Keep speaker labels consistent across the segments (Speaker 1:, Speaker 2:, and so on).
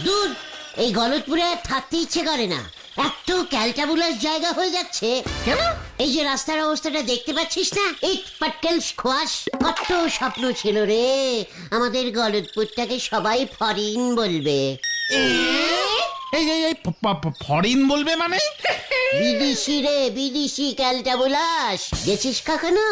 Speaker 1: দূর, এই গলতপুরে আর থাকতে ইচ্ছে করে না। এত ক্যালটাবুলাস জায়গা হয়ে যাচ্ছে।
Speaker 2: কেন?
Speaker 1: এই যে রাস্তার অবস্থাটা দেখতে পাচ্ছিস না, ইট পাটকেল খোয়াস। কত স্বপ্ন ছিল রে, আমাদের গলতপুরটাকে সবাই ফরিন বলবে।
Speaker 2: এই ফরিন বলবে মানে?
Speaker 1: বিদেশি রে, বিদেশি ক্যালটাবুলাস। গেছিস কখনো?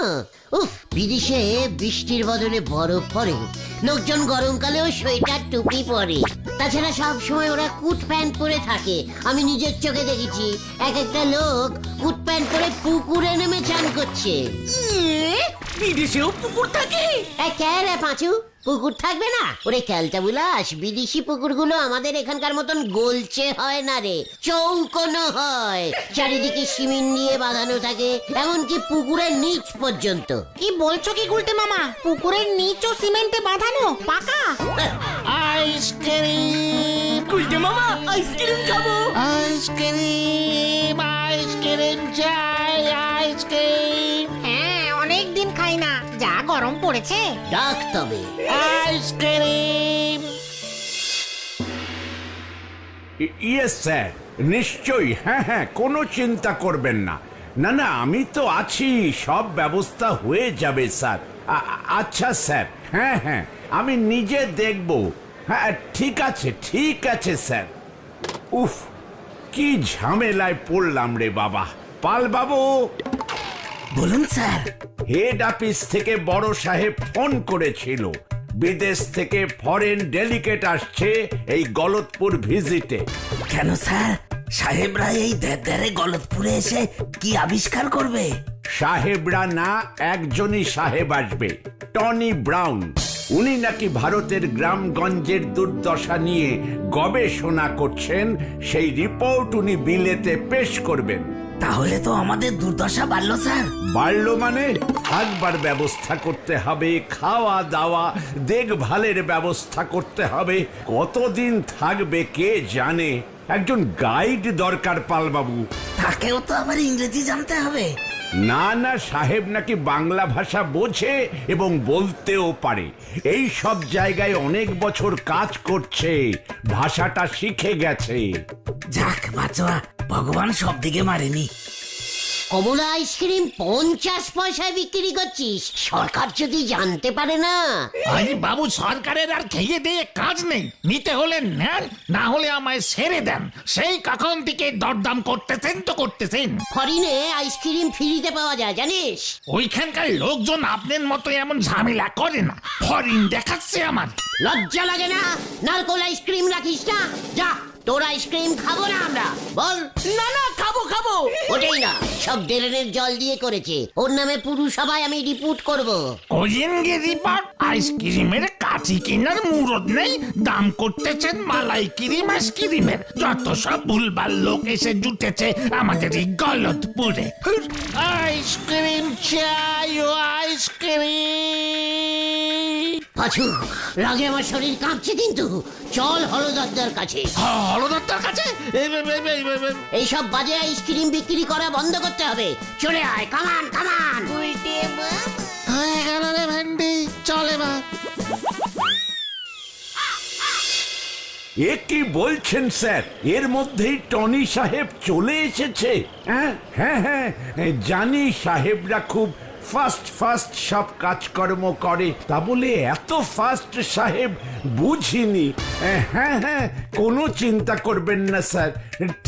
Speaker 1: উফ, বিদেশে বৃষ্টির বদলে বরফ পড়ে, লোকজন গরমকালেও সোয়েটার টুপি পরে। তাছাড়া সব সময় ওরা কুট প্যান্ট পরে থাকে। আমি নিজের চোখে দেখেছি এক একটা লোক কুট প্যান্ট পরে পুকুরে নেমে চান করছে।
Speaker 3: বিদেশেও পুকুর থাকে?
Speaker 1: রে পাঁচু, পুকুর থাকবে না? ওরে ক্যালটাবুলাস, বিদেশি পুকুরগুলো আমাদের এখানকার মতন গোলচে হয় না রে, চৌকোনো হয়। চারিদিকে সিমেন্ট দিয়ে বাঁধানো থাকে, এমনকি পুকুরের নিচ পর্যন্ত।
Speaker 4: কি বলছো কি গুলটে মামা? পুকুরের নিচও সিমেন্টে বাঁধানো, পাকা?
Speaker 2: আইসক্রিম,
Speaker 3: গুলটে মামা আইসক্রিম খাবো।
Speaker 2: আইসক্রিম, আইসক্রিম চাই, আইসক্রিম,
Speaker 4: হ্যাঁ, অনেক দিন খাই না, যা গরম পড়েছে।
Speaker 1: ডাক তবে।
Speaker 2: আইসক্রিম।
Speaker 5: ইয়েস স্যার, নিশ্চয়ই। হ্যাঁ হ্যাঁ, কোনো চিন্তা করবেন না। না না, আমি তো আছি, সব ব্যবস্থা হয়ে যাবে স্যার। আচ্ছা স্যার, হ্যাঁ হ্যাঁ, আমি নিজে দেখব। হ্যাঁ ঠিক আছে, ঠিক আছে স্যার। উফ, কি ঝামেলায় পড়লাম রে বাবা। পাল বাবু।
Speaker 3: বলুন স্যার।
Speaker 5: হেড অফিস থেকে বড় সাহেব ফোন করেছিল, বিদেশ থেকে ফরেন ডেলিগেট আসছে এই গলতপুর ভিজিটে।
Speaker 3: কেন স্যার, সাহেবরা এই দেড়ে গলতপুরে এসে কি আবিষ্কার করবে?
Speaker 5: সাহেবরা না, একজনই সাহেব আসবে, টনি ব্রাউন। উনি নাকি ভারতের গ্রামগঞ্জের দুর্দশা নিয়ে গবেষণা করছেন, সেই রিপোর্ট উনি বিলেতে পেশ করবেন।
Speaker 3: তাহলে তো আমাদের দুর্দশা বাড়লো স্যার।
Speaker 5: বাড়লো মানে? থাকবার ব্যবস্থা করতে হবে, খাওয়া দাওয়া দেখভালের ব্যবস্থা করতে হবে। কতদিন থাকবে কে জানে। একজন গাইড দরকার পালবাবু।
Speaker 3: তাকেও তো আবার ইংরেজি জানতে হবে।
Speaker 5: না না, সাহেব নাকি বাংলা ভাষা বোঝে এবং বলতেও পারে। এই সব জায়গায় অনেক বছর কাজ করছে, ভাষাটা শিখে গেছে।
Speaker 3: যাক বাঁচোয়া, ভগবান সব দিকে মারেনি।
Speaker 1: কমলা আইসক্রিম 50 পয়সায় বিক্রি করছিস, সরকার যদি জানতে পারে না।
Speaker 2: আরে বাবু, সরকারের আর খেয়ে দিয়ে কাজ নেই, নিতে হলে নেন, না হলে আমায় ছেড়ে দেন। সেই কখন থেকে দরদাম করতেছেন তো করতেছেন।
Speaker 1: ফরিনে আইসক্রিম ফ্রিতে পাওয়া যায় জানিস?
Speaker 2: ওইখানকার লোকজন আপনার মতো এমন ঝামেলা করে না। ফরিন দেখাচ্ছে আমার।
Speaker 1: লজ্জা লাগে না? নারকোল আইসক্রিম রাখিস না? যা, তোর আইসক্রিম খাবো না আমরা। বল।
Speaker 3: না না, খাবো খাবো।
Speaker 1: ওটাই না, সব ড্রেনের জল দিয়ে করেছে। ওর নামে পুরসভায় আমি রিপোর্ট করব।
Speaker 2: কোজিনগে রিপোর্ট? আইসক্রিমের কাঠি কেনার মুরদ নেই, দাম করতেছেন মালাই ক্রিম আইসক্রিমের। যত সব ভুলভাল লোক এসে জুটেছে আমাদের এই গলতপুরে। আইসক্রিম চাই, ও আইসক্রিম।
Speaker 1: পাঁচু, রাগে আমার শরীর কাঁপছে কিন্তু। চল হলদরদার কাছে।
Speaker 2: হলদরদার কাছে?
Speaker 1: এইসব বাজে আইসক্রিম বিক্রি করা বন্ধ করতে হবে। চলে আয়, কামান কামান।
Speaker 2: হয়ে গেল রে ভেন্ডি, চল এবার।
Speaker 5: এ কি বলছেন স্যার? এর মধ্যেই টনি সাহেব চলে এসেছে? হ্যাঁ হ্যাঁ হ্যাঁ, জানি সাহেবরা খুব ফাস্ট ফাস্ট সব কাজকর্ম করে, তা বলে এত ফাস্ট সাহেব বুঝিনি। হ্যাঁ হ্যাঁ, কোনো চিন্তা করবেন না স্যার,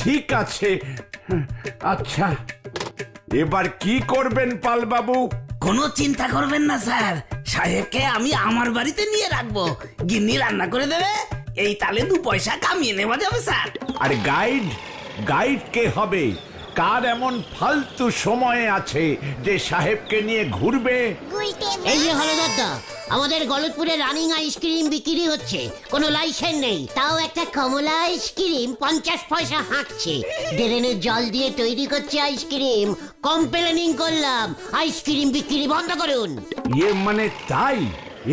Speaker 5: ঠিক আছে। আচ্ছা, এবার কি করবেন পালবাবু?
Speaker 3: কোনো চিন্তা করবেন না স্যার, সাহেবকে আমি আমার বাড়িতে নিয়ে রাখবো। গিন্নি রান্না করে দেবে, এই তালে 2 পয়সা কামিয়ে নেওয়া যাবে স্যার।
Speaker 5: আর গাইড? গাইড কে হবে? কার এমন ফালতু সময় আছে যে সাহেবকে নিয়ে ঘুরবে?
Speaker 1: এই যে হলদরদা, আমাদের গলতপুরে রানিং আইসক্রিম বিক্রি হচ্ছে, কোনো লাইসেন্স নেই, তাও একটা কমলা আইসক্রিম 50 পয়সা হাঁকছে। ড্রেনের জল দিয়ে তৈরি করছে আইসক্রিম। কমপ্লেনিং করলাম, আইসক্রিম বিক্রি বন্ধ করুন।
Speaker 5: ইয়ে মানে তাই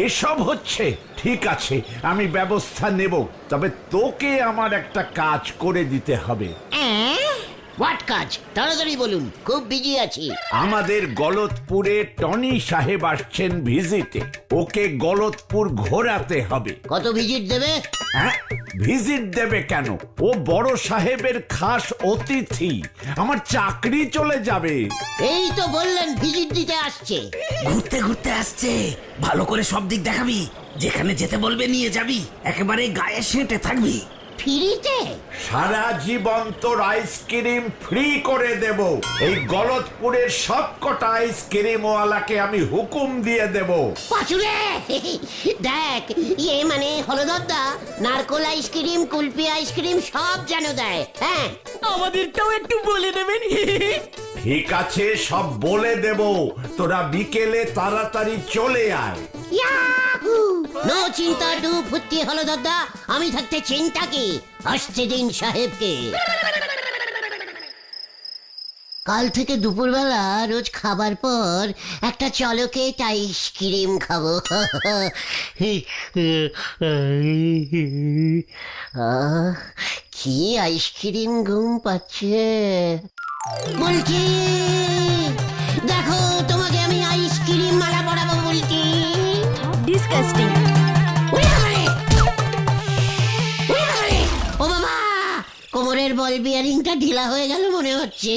Speaker 5: এসব হচ্ছে? ঠিক আছে, আমি ব্যবস্থা নেব, তবে তোকে আমার একটা কাজ করে দিতে হবে।
Speaker 1: হোয়াট কাজ তাড়াতাড়ি বলুন, খুব বিজি আছি।
Speaker 5: আমাদের গলতপুরে টনি সাহেব আসছেন ভিজিটে, ওকে গলতপুর ঘোরাতে হবে।
Speaker 1: কত ভিজিট দেবে?
Speaker 5: হ্যাঁ, ভিজিট দেবে কেন? ও বড় সাহেবের খাস অতিথি, আমার চাকরি চলে যাবে।
Speaker 1: এই তো বললেন ভিজিট দিতে আসছে।
Speaker 3: ঘুরতে ঘুরতে আসছে, ভালো করে সব দিক দেখাবি, যেখানে যেতে বলবে নিয়ে যাবি, একেবারে গায়ে সেঁটে থাকবি।
Speaker 1: ফ্রিতে?
Speaker 5: সারা জীবন তোর আইসক্রিম ফ্রি করে দেব। এই গলতপুরের সবকটা আইসক্রিম ওয়ালাকে আমি হুকুম দিয়ে দেব।
Speaker 1: পাচুরে দেখ, মানে হলদরদা নারকোল আইসক্রিম, কুলপি আইসক্রিম সব যেন দেয়। হ্যাঁ,
Speaker 3: আমাদেরটাও একটু বলে দেবেন।
Speaker 5: ঠিক আছে, সব বলে দেব। তোরা বিকেলে তাড়াতাড়ি চলে আয়।
Speaker 1: ইয়াহু! নো চিন্তা ডু ফুর্তি হলদরদা, আমি থাকতে চিন্তা কি? আসতে দিন সাহেবকে। কাল থেকে দুপুরবেলা রোজ খাবার পর একটা চলকেট আইসক্রিম খাবো। কি আইসক্রিম ঘুম পাচ্ছে। বলছি দেখো, তোমাকে আমি আইসক্রিম মালা পরাবো বলছি।
Speaker 6: ডিসকাস্টিং।
Speaker 1: ও বাবা, কোমরের বল বিয়ারিংটা ঢিলা হয়ে গেল মনে হচ্ছে।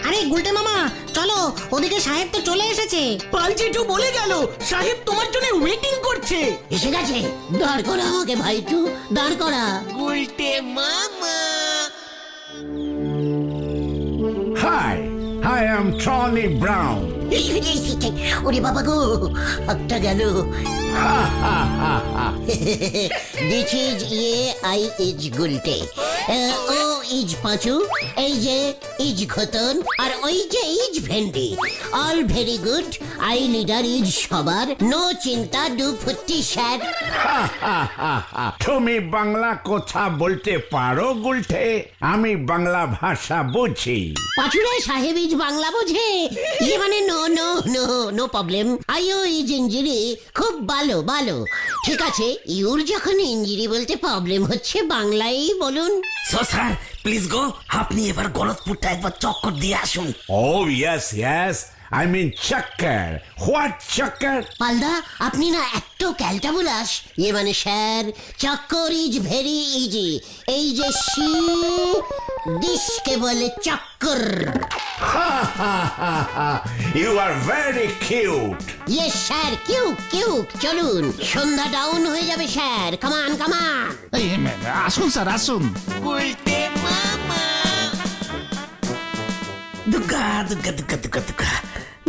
Speaker 4: আরে গুলটে মামা চলো, ওদিকে সাহেব তো চলে এসেছে।
Speaker 3: পালজিটু বলে গেল সাহেব তোমার জন্য ওয়েটিং করছে।
Speaker 1: এসে গেছে, দাঁড় করা আমাকে ভাইটু, দাঁড় করা।
Speaker 5: Hi, I am Tony Brown.
Speaker 1: ওরে বাবা গো, হাতটা গেল। This is I is Gulte, O is পাঁচু, এই যে ইজ ঘতন, আর ওই যে ইজ ভেন্ডি। All very good, I leader is সবার, নো চিন্তা ডু ফুর্তি স্যার।
Speaker 5: তুমি বাংলা কথা বলতে পারো গুলটে? আমি বাংলা ভাষা বুঝি।
Speaker 1: পাঁচুরে সাহেব ইজ বাংলা বোঝে, মানে no no no no problem. আইও ইজ ইঞ্জিরি, খুব ভালো ভালো। ঠিক আছে, ইউর যখন ইঞ্জিরি বলতে প্রবলেম হচ্ছে, বাংলায় বলুন।
Speaker 3: সো স্যার প্লিজ গো, আপনি এবার গলতপুরটা একবার চক্কর দিয়ে আসুন।
Speaker 5: Oh yes, yes. I mean chakkar. What chakkar?
Speaker 1: পালদা, আপনি না এত ক্যালটাবুলাস। মানে স্যার, চক্কর ইজ ভেরি ইজি। এই যে সি ডিশকে বলে চক্কর।
Speaker 5: You are very cute.
Speaker 1: Yes sir, cute cute. চলুন, সন্ধ্যা ডাউন হয়ে যাবে স্যার। কামান কামান।
Speaker 2: এই, আসুন স্যার, আসুন।
Speaker 3: দুগ্গা দুগ্গা দুগ্গা দুগ্গা দুগ্গা,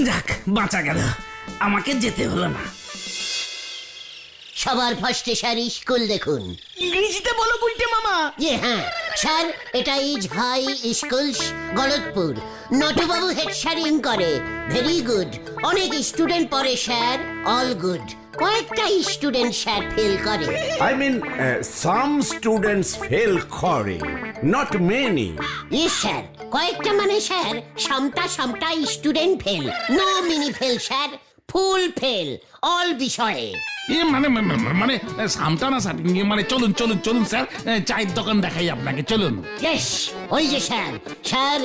Speaker 3: যাক বাঁচা গেল, আমাকে যেতে হলো না।
Speaker 1: সবার ফার্স্টে স্যার স্কুল দেখুন।
Speaker 3: ইংরেজিতে বলো গুলটে মামা।
Speaker 1: হ্যাঁ স্যার, এটা is high school Galatpur. Natubabu head স্যারিং করে, ভেরি গুড। অনেক স্টুডেন্ট পড়ে স্যার, অল গুড। কয়েকটা স্টুডেন্ট স্যার ফেল করে।
Speaker 5: I mean, some students fail করে, not many.
Speaker 1: ইয়েস স্যার, কয়েকটা মানে স্যার সামটা student fail, no mini fail sir, full fail all বিষয়ে।
Speaker 2: মানে সামটানা স্যার, মানে চলুন চলুন চলুন স্যার, চায়ের দোকান দেখাই আপনাকে, চলুন।
Speaker 1: ইয়েস, ওই যে স্যার, স্যার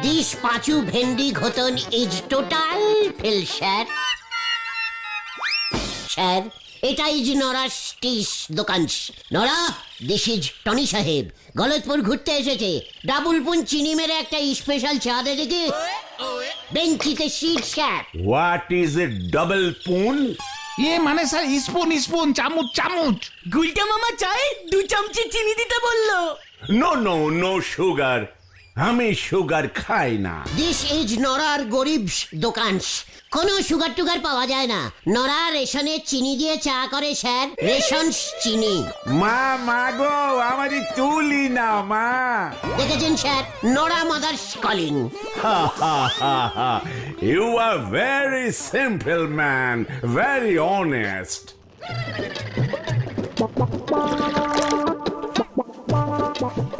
Speaker 1: ডিশ পাঁচু ভেন্ডি ঘতন is total fail sir. Sir, এটা ইজ নরাস টিস দোকান। নরা, দিস ইজ টনি সাহেব, গলতপুর ঘুরতে এসেছে। ডাবল পুন চিনি মেরে একটা স্পেশাল চা দে দেখি। বেঞ্চিতে sit sir.
Speaker 5: What is a double spoon?
Speaker 2: মানে স্যার স্পুন স্পুন, চামচ চামচ।
Speaker 3: গুলটে মামা চায়ে 2 চামচি চিনি দিতে বললো।
Speaker 5: No, no, no sugar. আমি সুগার খাই না।
Speaker 1: দিস ইজ নরার গরিব দোকান, কোনো সুগার টুগার পাওয়া যায় না। নরা রেশনে চিনি দিয়ে চা করে স্যার, রেশন চিনি।
Speaker 5: মা গো, আমারই তুলি না মা।
Speaker 1: দেখেছেন স্যার, নরা mother's calling.
Speaker 5: You are very simple man, very honest.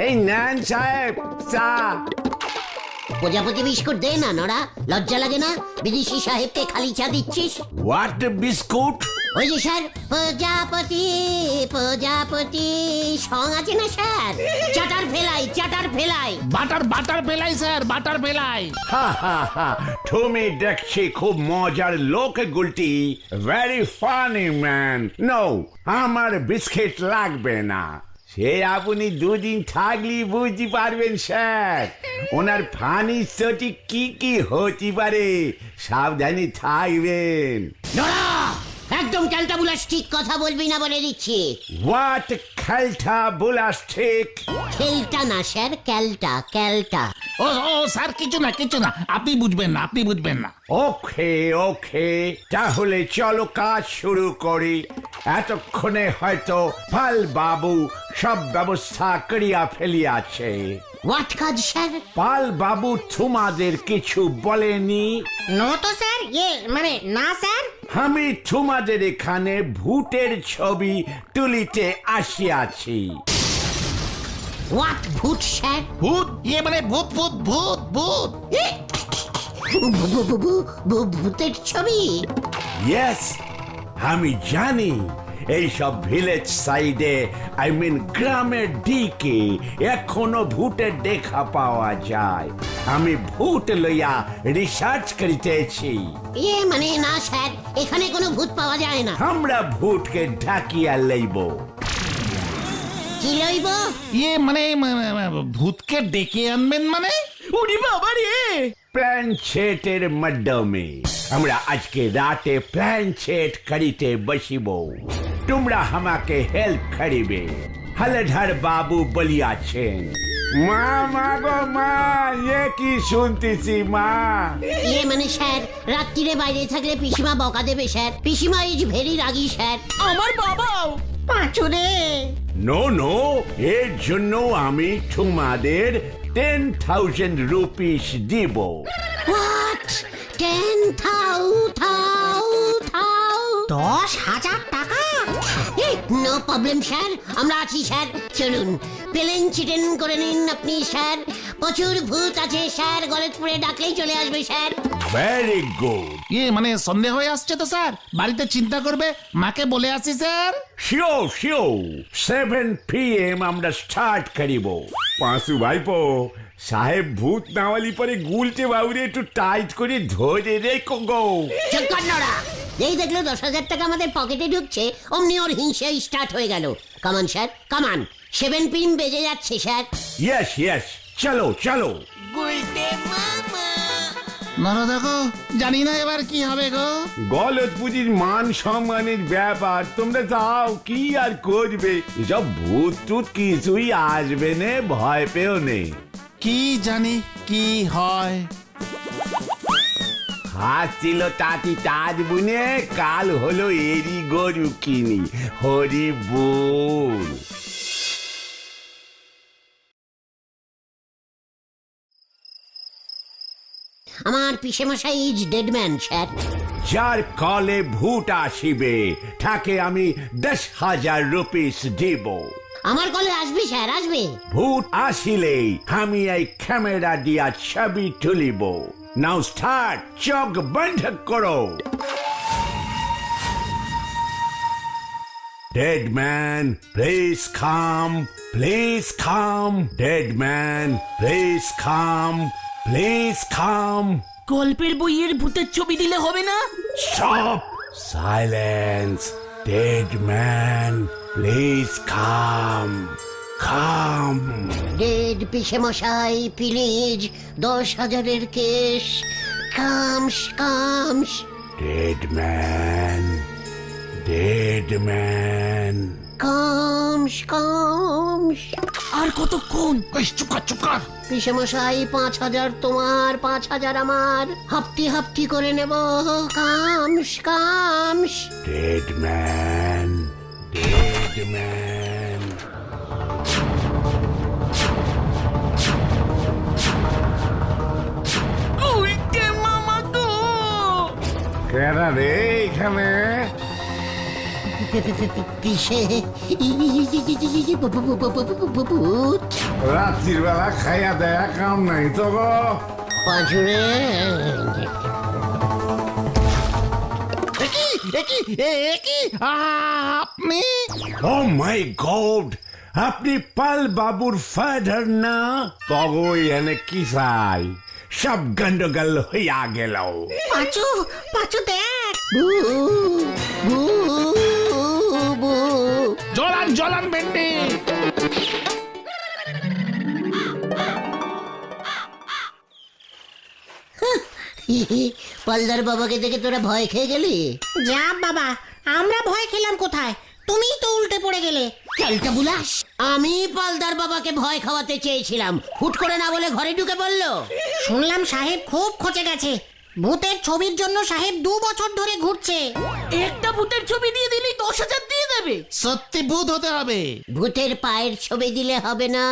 Speaker 5: এই নেন সাহেব চা।
Speaker 1: প্রজাপতি বিস্কুট দে না নরা, লজ্জা লাগে না? বিদেশি সাহেবকে খালি চা দিচ্ছিস।
Speaker 5: What biscuit?
Speaker 1: ওই যে স্যার প্রজাপতি প্রজাপতি সং আছে না স্যার, চাটার ফেলাই
Speaker 2: বাটার ফেলাই স্যার, বাটার ফেলাই।
Speaker 5: হা হা হা, তুমি দেখছি খুব মজার লোক গুলটি, ভেরি ফানি ম্যান। নো, আমার বিস্কিট লাগবে না, সে আপনি দুদিন থাকলেই বুঝতে পারবেন স্যার ওনার ফানি চটি কি কি হতে পারে, সাবধানে থাকবেন।
Speaker 1: নড়া, একদম ক্যালটা বুলাস ঠিক কথা বলবি না বলে দিচ্ছি।
Speaker 5: হোয়াট খেলটা বুলাস ঠিক?
Speaker 1: খেলটা না স্যার, ক্যালটা।
Speaker 2: ও স্যার কিছু না, আপনি বুঝবেন না।
Speaker 5: ওকে ওকে, তাহলে চলো কাজ শুরু করি। এতক্ষণে হয়তো পাল বাবু সব ব্যবস্থা করিয়া ফেলিয়াছে।
Speaker 1: হোয়াট কাজ স্যার?
Speaker 5: পাল বাবু তোমাদের কিছু বলেনি?
Speaker 4: নো তো স্যার, মানে না স্যার।
Speaker 5: আমি তোমাদের এখানে ভূতের ছবি তুলিতে আসিয়াছি।
Speaker 1: হোয়াট ভূত স্যার?
Speaker 2: ভূত মানে ভূত।
Speaker 1: ভূতের ছবি?
Speaker 5: ইয়েস, আমি জানি এইসব ভিলেজ সাইডে, আই মিন গ্রামের দিকে এখনো ভূতের দেখা পাওয়া যায়। আমি ভূত লইয়া রিসার্চ করিতেছি।
Speaker 1: মানে না স্যার, এখানে কোনো ভূত পাওয়া যায় না।
Speaker 5: আমরা ভূতকে ঢাকিয়া লইব।
Speaker 1: কি লইব?
Speaker 2: মানে ভূতকে ডেকে আনবেন মানে?
Speaker 3: উড়ি বাবা রে,
Speaker 5: প্ল্যানচেটের মাধ্যমে আমরা আজকে রাতে প্ল্যানচেট করিতে বসিব। তোমরা আমাকে হেল্প করিবে। হলধর বাবু বলিয়াছেন। মা গো মা, এ কি শুনতেছি মা?
Speaker 1: মানে স্যার, রাত্রিরে বাইরে থাকলে পিসিমা বকা দেবে স্যার। পিসিমা ইজ ভেরি রাগী স্যার।
Speaker 3: আমার বাবাও।
Speaker 4: পাঁচুরে,
Speaker 5: নো, এর জন্য আমি তোমাদের 10,000 রুপিস দিব।
Speaker 1: হোয়াট? 10,000?
Speaker 4: 10,000 টাকা?
Speaker 1: নো প্রবলেম স্যার, আমরা আছি স্যার। চলুন প্লেন চিটেন করে নিন আপনি স্যার। প্রচুর ভূত আছে স্যার, গলতপুরে ডাকলেই চলে আসবে স্যার।
Speaker 5: Very good.
Speaker 2: মানে সন্দেহ হয়ে আসছে তো স্যার, বাড়িতে চিন্তা করবে, মাকে বলে আসি স্যার।
Speaker 5: শিওর 7 PM আমরা স্টার্ট করিব। পাঁচু ভাইপো, সাহেব ভূত নাওয়ালি পরে গুলটে বাবুরে একটু টাইট করে ধরে রেখো গো।
Speaker 1: চক্করনড়া যেই দেখলো 10,000 টাকা আমাদের পকেটে ঢুকছে, অমনি ওর হিংসে স্টার্ট হয়ে গেল। কামান স্যার কামান, 7 PM বেজে যাচ্ছে স্যার।
Speaker 5: ইয়েস, চলো।
Speaker 2: নরা দেখো, জানি না এবার কি হবে গো।
Speaker 5: গলত পুঁজির মান সম্মানের ব্যাপার, তোমরা যাও, কি আর করবে। এসব ভূত টুত কিছুই আসবে না, ভয় পেও নেই।
Speaker 2: কি জানি কি হয়।
Speaker 5: হাসছিল তাঁতি তাজ বুনে, কাল হলো এরি গরু কিনি। হরি বল।
Speaker 1: আমার পিসেমশাই ইজ ডেড ম্যান স্যার।
Speaker 5: যার কলে ভূত আসিবে তাকে আমি 10,000 রুপিস দিব।
Speaker 1: আমার কলে আসবে স্যার, আসবে।
Speaker 5: ভূত আসিলেই আমি এই ক্যামেরা দিয়া ছবি তুলিব। নাও স্টার্ট, চোখ বন্ধ করো। Dead man, please come. Dead man, please come.
Speaker 3: গল্পের বইয়ের ভূতের ছবি দিলে হবে না?
Speaker 5: Stop! Silence! Dead man, please come.
Speaker 1: Dead পিসেমশাই প্লিজ, 10,000-এর কেস। কামস।
Speaker 5: Dead man.
Speaker 1: কামস।
Speaker 3: আর কতক্ষণ?
Speaker 2: চুপ কর।
Speaker 1: পিসেমশাই 5,000 তোমার, 5,000 আমার, হাফতি করে নেব। কামস।
Speaker 5: Dead man.
Speaker 3: উল্টে মামা তো
Speaker 5: কেনা রে এখানে?
Speaker 1: পিসে ভূত।
Speaker 5: রাত্রির বেলা খাইয়া দেয়া কাম নাই তো গো।
Speaker 1: পাঁচুরে,
Speaker 2: একি আপনি?
Speaker 5: ও মাই গড, আপনি পাল বাবুর ফাদার না? তগই এনে কি চাই, সব গন্ডগোল হইয়া গেল।
Speaker 4: পাঁচু পাঁচু দেখ।
Speaker 1: বু, বু, বু।
Speaker 2: জলান ভেন্ডি।
Speaker 1: পালদার বাবাকে দেখে তোরা ভয় খেয়ে গেলি?
Speaker 4: যা বাবা, আমরা ভয় খেলাম কোথায়, তুমিই তো উল্টে পড়ে গেলে।
Speaker 1: খেলটা বুলাস, আমি পালদার বাবাকে ভয় খাওয়াতে চেয়েছিলাম, হুট করে না বলে ঘরে ঢুকে পড়লো।
Speaker 4: শুনলাম সাহেব খুব খচে গেছে, ভূতের ছবির জন্য সাহেব 2 বছর ধরে ঘুরছে।
Speaker 3: একটা ভূতের ছবি দিয়ে দিলেই 10,000 দিয়ে দেবে।
Speaker 2: সত্যি ভূত হতে হবে।
Speaker 1: ভূতের পায়ের ছবি দিলে হবে না?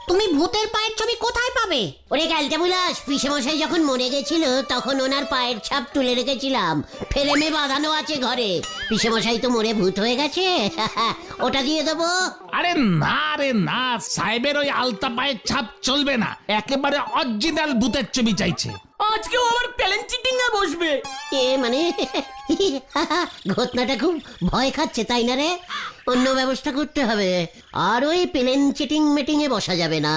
Speaker 4: তুমি ভূতের পায়ের ছবি কোথায় পাবে?
Speaker 1: ওরে ক্যালটা বুলাস, পিসেমশাই যখন মরে গেছিল তখন ওনার পায়ের ছাপ তুলে রেখেছিলাম, ফ্রেমে বাঁধানো আছে ঘরে। পিসেমশাই তো মরে ভূত হয়ে গেছে, ওটা দিয়ে দেবো।
Speaker 2: আরে না, সাহেবের ওই আলতা পায়ের ছাপ চলবে না, একেবারে অরিজিনাল ভূতের ছবি চাইছে।
Speaker 3: আজকেও আবার প্যালেন চিটিং এ বসবে।
Speaker 1: এ মানে ঘটনাটা খুব ভয় খাচ্ছে তাই না রে? অন্য ব্যবস্থা করতে হবে, আর ওই প্লেন চিটিং মিটিং এ বসা যাবে না।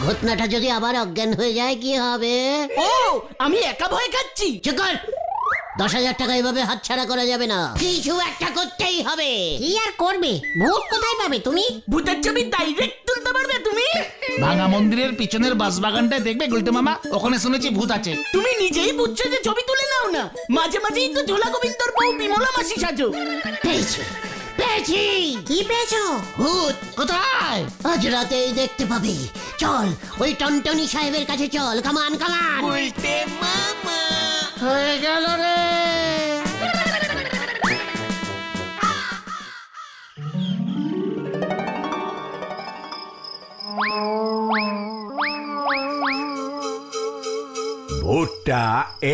Speaker 1: ঘটনাটা যদি আবার অজ্ঞান হয়ে যায় কি হবে?
Speaker 3: ও, আমি একা ভয় খাচ্ছি।
Speaker 1: চুপ কর, 10,000 টাকা এভাবে হাতছাড়া করা যাবে না, কিছু একটা করতেই হবে।
Speaker 4: কি আর করবে, ভূত কোথায় পাবে তুমি?
Speaker 3: ভূতের ছবি ডাইরেক্ট তুলতে পারবে তুমি?
Speaker 2: ভাঙা মন্দিরের পিছনের বাসবাগানটায় দেখবে গুলটে মামা, ওখানে শুনেছি ভূত আছে।
Speaker 3: তুমি নিজেই বুঝছো যে ছবি তুলে নাও না, মাঝে মাঝেই তো ঝোলা গোবিন্দর বউ বিমলা মাসি সাজো।
Speaker 1: পেয়েছি পেয়েছি।
Speaker 4: কি পেয়েছো?
Speaker 1: ভূত
Speaker 2: কোথায়?
Speaker 1: আজ রাতেই দেখতে পাবি। চল ওই টনটনি সাহেবের কাছে চল, কামান কামান।
Speaker 2: হয়ে গেল রে।
Speaker 5: ভূতটা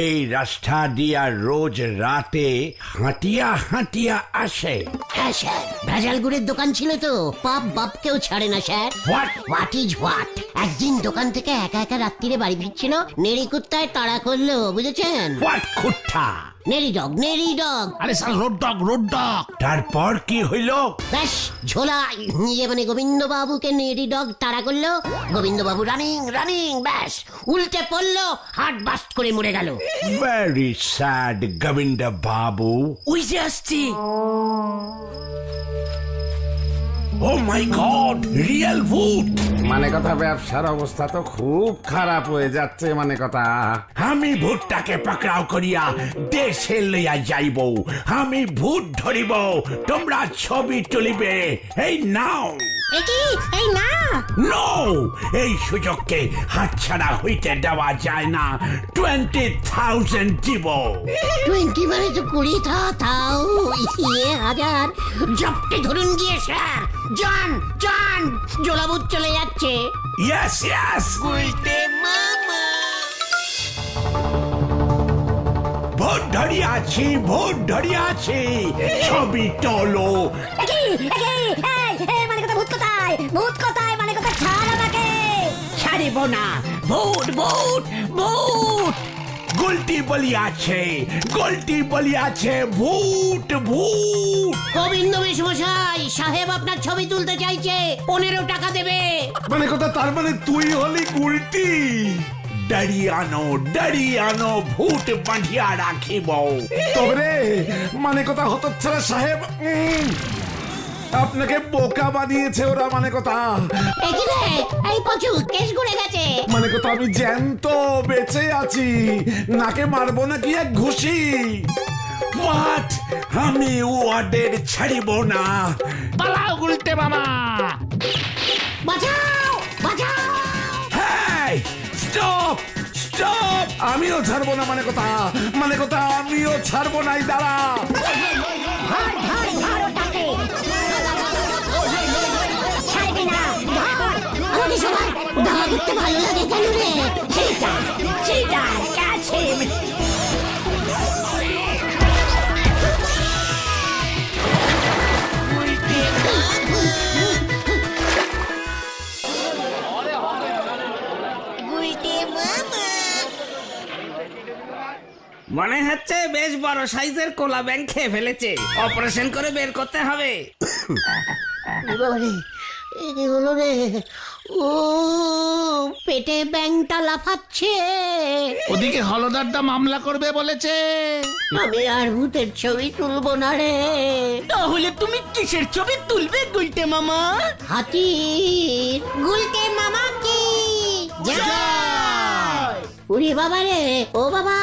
Speaker 5: এই রাস্তা দিয়া রোজ রাতে হাঁটিয়া আসে।
Speaker 1: হ্যাঁ স্যার, ভেজাল গুড়ের দোকান ছিল তো, পাপ বাপকেও ছাড়ে না স্যার। What is what? একদিন দোকান থেকে একা একা রাত্রিরে বাড়ি ফিরছিল, নেড়ি কুত্তায় তাড়া করলো, বুঝেছেন?
Speaker 5: হোয়াট কুত্তা?
Speaker 1: নেড়ি ডগ।
Speaker 2: আরে স্যার, রোড ডগ।
Speaker 5: তারপর কি হইল?
Speaker 1: ব্যাস ঝোলা মানে গোবিন্দ বাবুকে নেড়ি ডগ তাড়া করলো, গোবিন্দ বাবু রানিং, ব্যাস উল্টে পড়লো, হার্ট বাস্ট করে মরে গেল।
Speaker 5: ভেরি স্যাড গোবিন্দ বাবু।
Speaker 3: ওই যে আসছি।
Speaker 5: ও মাই গড, রিয়েল ভূত।
Speaker 7: মানে কথা ব্যবসার অবস্থা তো খুব খারাপ হয়ে যাচ্ছে। মানে কথা
Speaker 5: আমি ভূতটাকে পাকড়াও করিয়া দেশে লইয়া যাইব, আমি ভূত ধরিব, তোমরা ছবি তুলিবে। এই নাও।
Speaker 4: এই না,
Speaker 5: নো, এই সুযোগকে হাতছাড়া হইতে দেওয়া যায় না। 20,000 দিব।
Speaker 1: 20 মানে তো 20 থাও, 1000 জপটে ধরুন গিয়ে স্যার। জন জোলাবুত চলে যাচ্ছে।
Speaker 5: ইয়েস। ভোট ধরিয়াছি, ছবি তোলো।
Speaker 4: মানে কথা ভূত কোথায় মানে কথা ছাড় আমাকে।
Speaker 3: ছাড়িব না, ভূত।
Speaker 5: গোলটি বলিয়াছে ভূত।
Speaker 1: গোবিন্দ মেশমশাই, সাহেব আপনার ছবি তুলতে চাইছে, 15 টাকা দেবে।
Speaker 7: মানে কথা তার মানে তুই হলি গুলটি?
Speaker 5: ডারিয়ানো ভূত বাঁধিয়া রাখিব।
Speaker 7: তবে রে, মানে কথা হতচ্ছাড়া সাহেব, আপনাকে বোকা বানিয়েছে ওরা। মানে কথা
Speaker 1: এই পাঁচু কেস ঘুরে গেছে।
Speaker 7: মানে কথা আমি জ্যান্ত বেঁচে আছি, নাকে মারবো নাকি এক ঘুষি?
Speaker 5: হোয়াট? আমি ওয়ার্ডের ছাড়িব না।
Speaker 2: পালাও গুলটে মামা।
Speaker 1: বাঁচাও।
Speaker 5: হেই, স্টপ।
Speaker 7: আমিও ছাড়বো না। মানে কথা আমিও ছাড়বো নাই। দাঁড়া।
Speaker 1: ধর ওটাকে। ছাড়বি না, ধর। আমাকে সবাই দাওয়া করতে ভালো লাগে কেন রে? চিটার কাছে।
Speaker 3: মনে হচ্ছে বেশ বড় সাইজের কোলা ব্যাংক খেয়ে ফেলেছে, অপারেশন করে বের করতে হবে।
Speaker 1: এ বাবারে, এ কি হলো রে? ও পেটে ব্যাংটা লাফাচ্ছে।
Speaker 2: ওদিকে হলদারদা মামলা করবে বলেছে।
Speaker 1: আমি আর ভূতের ছবি তুলবো না রে।
Speaker 6: তাহলে তুমি কিসের ছবি তুলবে গুলটে মামা?
Speaker 1: হাতির।
Speaker 4: গুলটে মামা কি
Speaker 1: উড়ি বাবা রে, ও বাবা